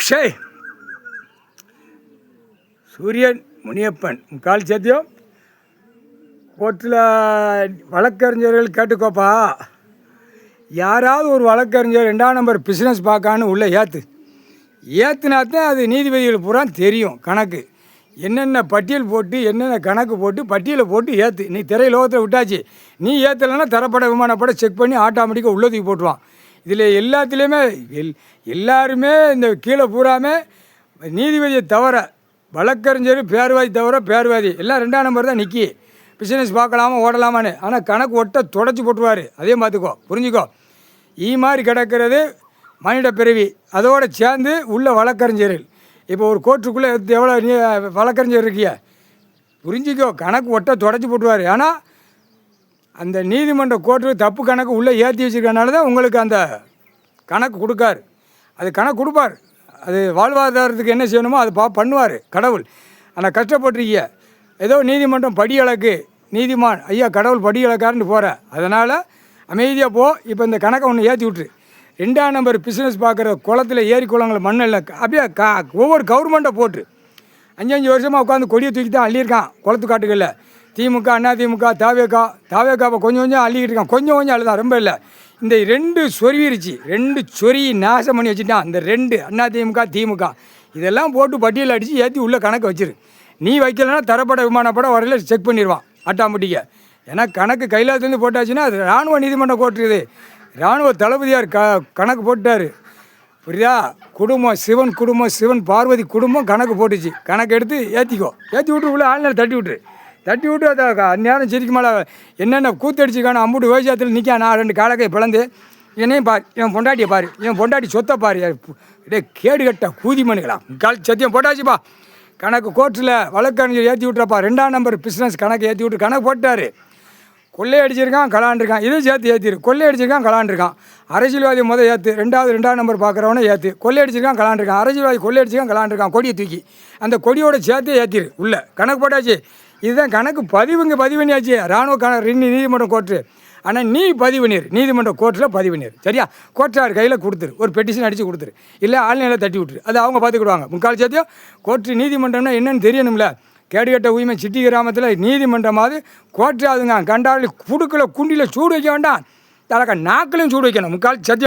ஷே சூரியன் முனியப்பன் முக்கால் சத்தியம் கோர்ட்டில் வழக்கறிஞர்கள் கேட்டுக்கோப்பா. யாராவது ஒரு வழக்கறிஞர் 2ஆம் நம்பர் பிஸ்னஸ் பார்க்கான்னு உள்ளே ஏற்றுனாத்தான் அது நீதிபதிகள் பூரா தெரியும். கணக்கு என்னென்ன பட்டியல் போட்டு என்னென்ன கணக்கு போட்டு பட்டியலை போட்டு ஏற்று. நீ திரை லோகத்தில் விட்டாச்சு, நீ ஏற்றலைன்னா தரப்பட விமானப்பட செக் பண்ணி ஆட்டோமேட்டிக்காக உள்ளதுக்கு போட்டுருவான். இதில் எல்லாத்துலேயுமே எல்லாருமே இந்த கீழே பூராமே நீதிபதியை தவிர வழக்கறிஞர் பேர்வாதி தவிர பேர்வாதி எல்லாம் 2ஆம் நம்பர் தான் நிற்கி பிஸ்னஸ் பார்க்கலாமா ஓடலாமான்னு. ஆனால் கணக்கு ஒட்ட தொடச்சி போட்டுருவார். அதே பார்த்துக்கோ, புரிஞ்சுக்கோ. மாதிரி கிடக்கிறது மனித பிறவி, அதோடு சேர்ந்து உள்ள வழக்கறிஞர்கள். இப்போ ஒரு கோர்ட்டுக்குள்ளே எவ்வளோ நீ வழக்கறிஞர் இருக்கிய புரிஞ்சிக்கோ. கணக்கு ஒட்ட தொடச்சி போட்டுருவார். ஆனால் அந்த நீதிமன்ற கோர்ட்டு தப்பு கணக்கு உள்ளே ஏற்றி வச்சுருக்கனால தான் உங்களுக்கு அந்த கணக்கு கொடுக்காரு. அது கணக்கு கொடுப்பார். அது வாழ்வாதாரத்துக்கு என்ன செய்யணுமோ அது பண்ணுவார் கடவுள். ஆனால் கஷ்டப்பட்டிருக்கிய ஏதோ நீதிமன்றம் படி அளக்கு நீதிமான் ஐயா கடவுள் படி அளக்காருன்னு போகிற. அதனால் அமைதியாக போ. இப்போ இந்த கணக்கை ஒன்று ஏற்றி விட்டுரு. 2ஆம் நம்பர் பிஸ்னஸ் பார்க்குற குளத்தில் ஏரி குளங்கள் மண்ணில் அப்படியே ஒவ்வொரு கவர்மெண்ட்டை போட்டு 5 வருஷமாக உட்காந்து கொடியை தூக்கி தான் அள்ளியிருக்கான் குளத்து காட்டுகளில். திமுக அண்ணா திமுக தாவேக்காவை கொஞ்சம் கொஞ்சம் அள்ளிக்கிட்டு இருக்கான். கொஞ்சம் அழுதான், ரொம்ப இல்லை. இந்த 2 சொருவிருச்சு, 2 சொருகி நாசம் பண்ணி வச்சுட்டான். இந்த 2 அண்ணா திமுக இதெல்லாம் போட்டு பட்டியல் அடித்து ஏற்றி உள்ள கணக்கு வச்சிரு. நீ வைக்கலைன்னா தரப்பட விமானப்பட வரையில் செக் பண்ணிடுவான் ஆட்டோமேட்டிக்காக. ஏன்னா கணக்கு கைலாசத்துலேருந்து போட்டாச்சுன்னா அது இராணுவ நீதிமன்றம் கோட்டுருது. இராணுவ தளபதியார் கணக்கு போட்டார். புரியுதா? குடும்பம் சிவன் பார்வதி குடும்பம் கணக்கு போட்டுச்சு. கணக்கு எடுத்து ஏற்றி விட்டு உள்ள ஆளுநர் தட்டி விட்டு அதை அந்நேரம் சிரிக்க மேலே என்னென்ன கூத்தடிச்சுக்கான அம்புட்டு விவசாயத்தில் நிற்க. நான் 2 காலக்கை பிளந்து என்னையும் பார், என் பொண்டாட்டியை பாரு, என் பொண்டாட்டி சொத்தை பாரு. டே கேடு கட்ட கூதி மணிகளா கால் சத்தியம் போட்டாச்சுப்பா. கணக்கு கோர்ட்டில் வழக்கறிஞர் ஏற்றி விட்டுறப்பா. 2ஆம் நம்பர் பிஸ்னஸ் கணக்கு ஏற்றி விட்டு கணக்கு போட்டார். கொள்ளையடிச்சிருக்கான் கலாண்டிருக்கான், இதையும் சேர்த்து ஏற்றிரு. கொள்ளையடிச்சிருக்கான் கலாண்டிருக்கான். அரசியல்வாதி ஏற்று 2ஆம் நம்பர் பார்க்குறவனே ஏற்று. கொள்ளையடிச்சிருக்கான் கலாண்டிருக்கான், அரசியல்வாதி கொள்ளையடிச்சிருக்கான் கலாண்டிருக்கான். கொடியை தூக்கி அந்த கொடியோட சேர்த்து ஏற்றிரு. உள்ள கணக்கு போட்டாச்சு. இதுதான் கணக்கு பதிவு பண்ணியாச்சு இராணுவ நீதிமன்றம் கோர்ட்டு. ஆனால் நீ பதிவு பண்ணிடு, நீதிமன்ற கோர்ட்டில் பதிவு பண்ணிடு. சரியா? கோர்ட்டார் கையில் கொடுத்துரு, ஒரு பெட்டிஷன் அடித்து கொடுத்துரு. இல்லை ஆன்லைனில் தட்டி விட்டுரு, அது அவங்க பார்த்துக்கிடுவாங்க. முக்கால் சேர்த்தியும் கோர்ட்டு நீதிமன்றம்னா என்னென்னு தெரியணும்ல. கேடுகட்ட உரிமை சிட்டி கிராமத்தில் நீதிமன்றமாவது கோர்ட்டு அதுங்க கண்டாவில் குடுக்கில் குண்டியில் சூடு வைக்க வேண்டாம், தலக்க நாக்கிலையும் சூடு வைக்கணும். முக்கால் சத்தியம்.